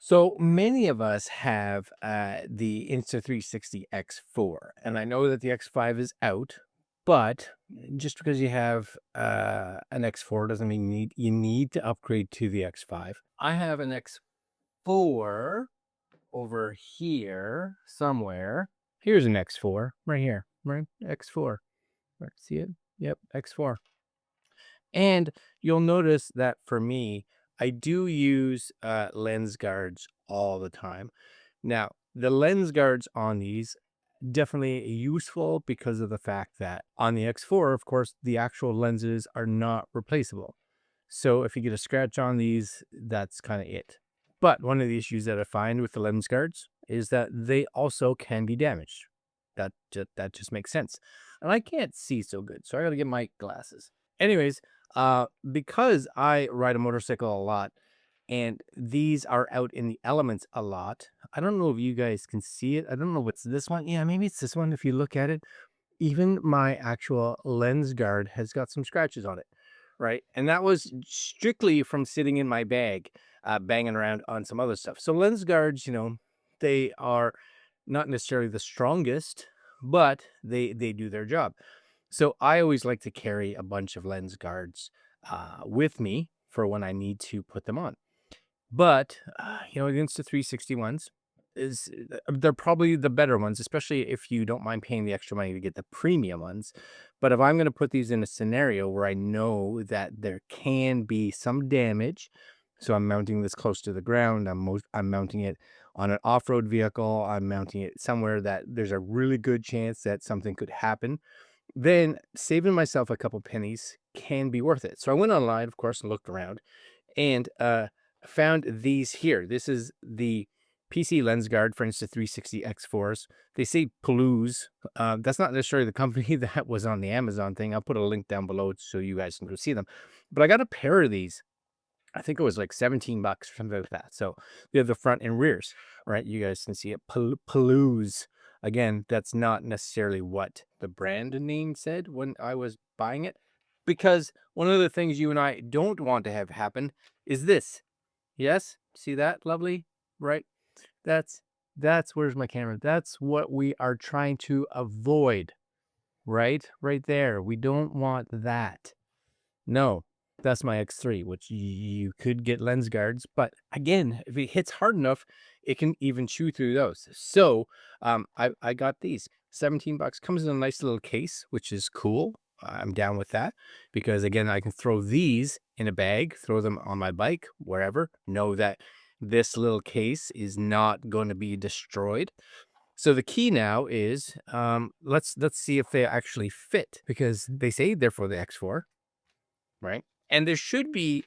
So many of us have the Insta360 X4, and I know that the X5 is out, but just because you have an X4 doesn't mean you need to upgrade to the X5. I have an X4 over here somewhere. Here's an X4 right here, right? X4. Right, see it? Yep, X4. And you'll notice that for me, I do use lens guards all the time. Now, the lens guards on these definitely useful because of the fact that on the X4, of course, the actual lenses are not replaceable. So if you get a scratch on these, that's kind of it. But one of the issues that I find with the lens guards is that they also can be damaged. That just makes sense. And I can't see so good, so I got to get my glasses. Anyways, because I ride a motorcycle a lot and these are out in the elements a lot. I don't know if you guys can see it. I don't know what's this one. Yeah, maybe it's this one if you look at it. Even my actual lens guard has got some scratches on it, right? And that was strictly from sitting in my bag, banging around on some other stuff. So lens guards, they are not necessarily the strongest, but they do their job. So I always like to carry a bunch of lens guards with me for when I need to put them on. But, the Insta360 ones they're probably the better ones, especially if you don't mind paying the extra money to get the premium ones. But if I'm gonna put these in a scenario where I know that there can be some damage, so I'm mounting this close to the ground, I'm mounting it on an off-road vehicle, I'm mounting it somewhere that there's a really good chance that something could happen, then saving myself a couple pennies can be worth it. So I went online, of course, and looked around and found these here. This is the PC lens guard for Insta360 X4s. They say Pelouse. That's not necessarily the company that was on the Amazon thing. I'll put a link down below so you guys can go see them. But I got a pair of these. I think it was like 17 bucks or something like that. So they have the front and rears, right? You guys can see it. Pelouse. Again, that's not necessarily what the brand name said when I was buying it. Because one of the things you and I don't want to have happen is this. Yes? See that? Lovely? Right? That's that's where's my camera? That's what we are trying to avoid, right? Right there. We don't want that. No, that's my X3, which you could get lens guards, but again, if it hits hard enough, it can even chew through those. So, I got these. 17 bucks comes in a nice little case, which is cool. I'm down with that because again, I can throw these in a bag, throw them on my bike, wherever, know that this little case is not going to be destroyed. So the key now is let's see if they actually fit because they say they're for the X4, right? And there should be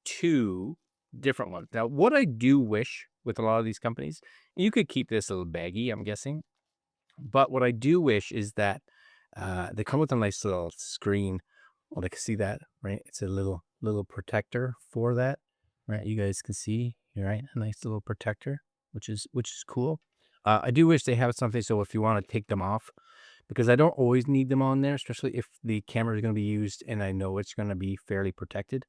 two different ones. Now, what I do wish with a lot of these companies, you could keep this little baggy, I'm guessing, but what I do wish is that they come with a nice little screen. Well, I can see that, right? It's a little protector for that, right? You guys can see, right? A nice little protector, which is cool. I do wish they have something so if you want to take them off, because I don't always need them on there, especially if the camera is going to be used and I know it's going to be fairly protected.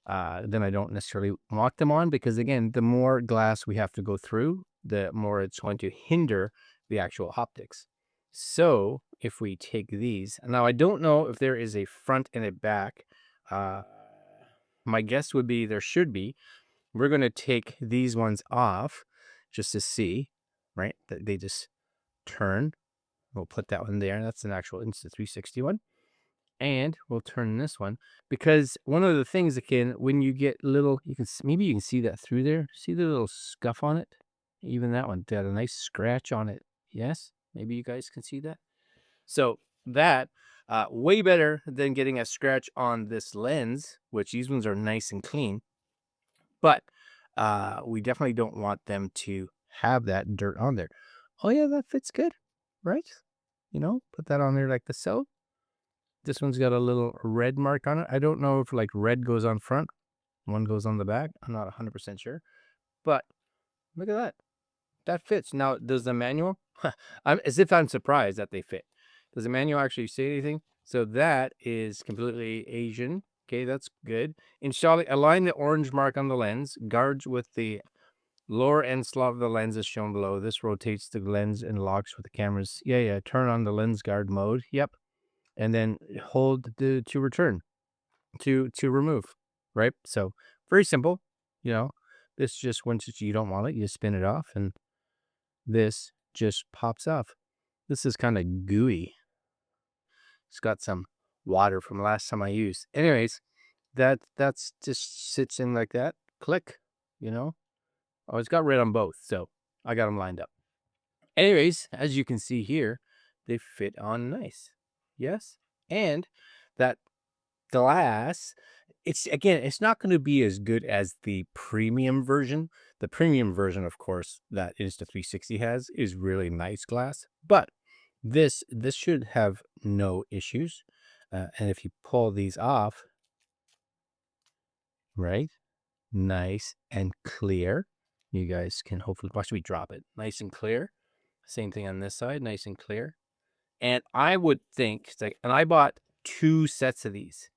Then I don't necessarily want them on because again, the more glass we have to go through, the more it's going to hinder the actual optics. So if we take these, now I don't know if there is a front and a back. Uh, my guess would be there should be. We're going to take these ones off just to see, right? That they just turn. We'll put that one there. That's an actual Insta360 one. And we'll turn this one because one of the things, again, when you get little, maybe you can see that through there. See the little scuff on it? Even that one got a nice scratch on it. Yes, maybe you guys can see that. So that way better than getting a scratch on this lens, which these ones are nice and clean. But we definitely don't want them to have that dirt on there. Oh yeah, that fits good, right? Put that on there like the so. This one's got a little red mark on it. I don't know if like red goes on front, one goes on the back. I'm not 100% sure. But look at that. That fits. Now, does the manual? As if I'm surprised that they fit. Does the manual actually say anything? So that is completely Asian Okay, that's good. Installing, align the orange mark on the lens. Guards with the lower end slot of the lens is shown below. This rotates the lens and locks with the cameras. Yeah. Turn on the lens guard mode. Yep. And then hold the to return to remove. Right. So very simple. You know, this just once you don't want it, you spin it off, and this just pops off. This is kind of gooey. It's got some water from last time I used. Anyways, that's just sits in like that. Click. You know. Oh, it's got red on both, so I got them lined up. Anyways, as you can see here, they fit on nice. Yes, and that glass, it's not going to be as good as the premium version. The premium version, of course, that Insta360 has is really nice glass, but this should have no issues. And if you pull these off, right, nice and clear, you guys can hopefully watch me drop it. Nice and clear. Same thing on this side, nice and clear. And I would think, and I bought 2 sets of these.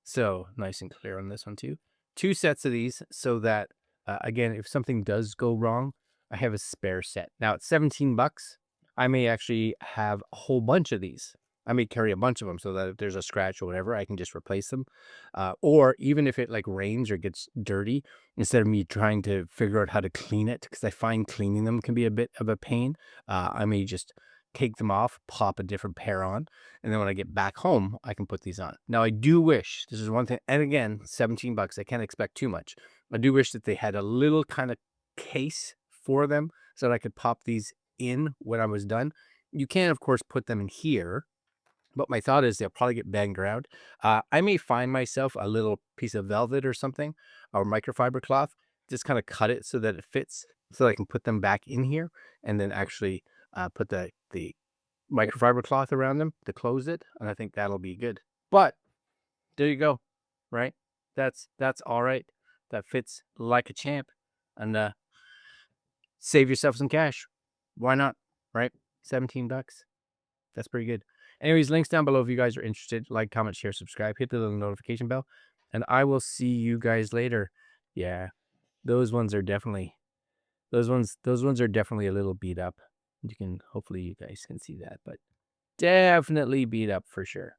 So nice and clear on this one too. 2 sets of these so that, again, if something does go wrong, I have a spare set. Now it's 17 bucks. I may actually have a whole bunch of these. I may carry a bunch of them so that if there's a scratch or whatever, I can just replace them. Or even if it like rains or gets dirty, instead of me trying to figure out how to clean it, because I find cleaning them can be a bit of a pain, I may just take them off, pop a different pair on, and then when I get back home, I can put these on. Now, I do wish, this is one thing, and again, 17 bucks, I can't expect too much. I do wish that they had a little kind of case for them so that I could pop these in when I was done. You can, of course, put them in here, but my thought is they'll probably get banged around. I may find myself a little piece of velvet or something, or microfiber cloth, just kind of cut it so that it fits, so I can put them back in here, and then actually put the microfiber cloth around them to close it, and I think that'll be good. But there you go, right? That's all right. That fits like a champ, and save yourself some cash. Why not, right? 17 bucks. That's pretty good. Anyways, links down below if you guys are interested. Like, comment, share, subscribe, hit the little notification bell, and I will see you guys later. Yeah, those ones are definitely those ones are definitely a little beat up. Hopefully you guys can see that, but definitely beat up for sure.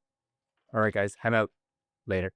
All right, guys, I'm out. Later.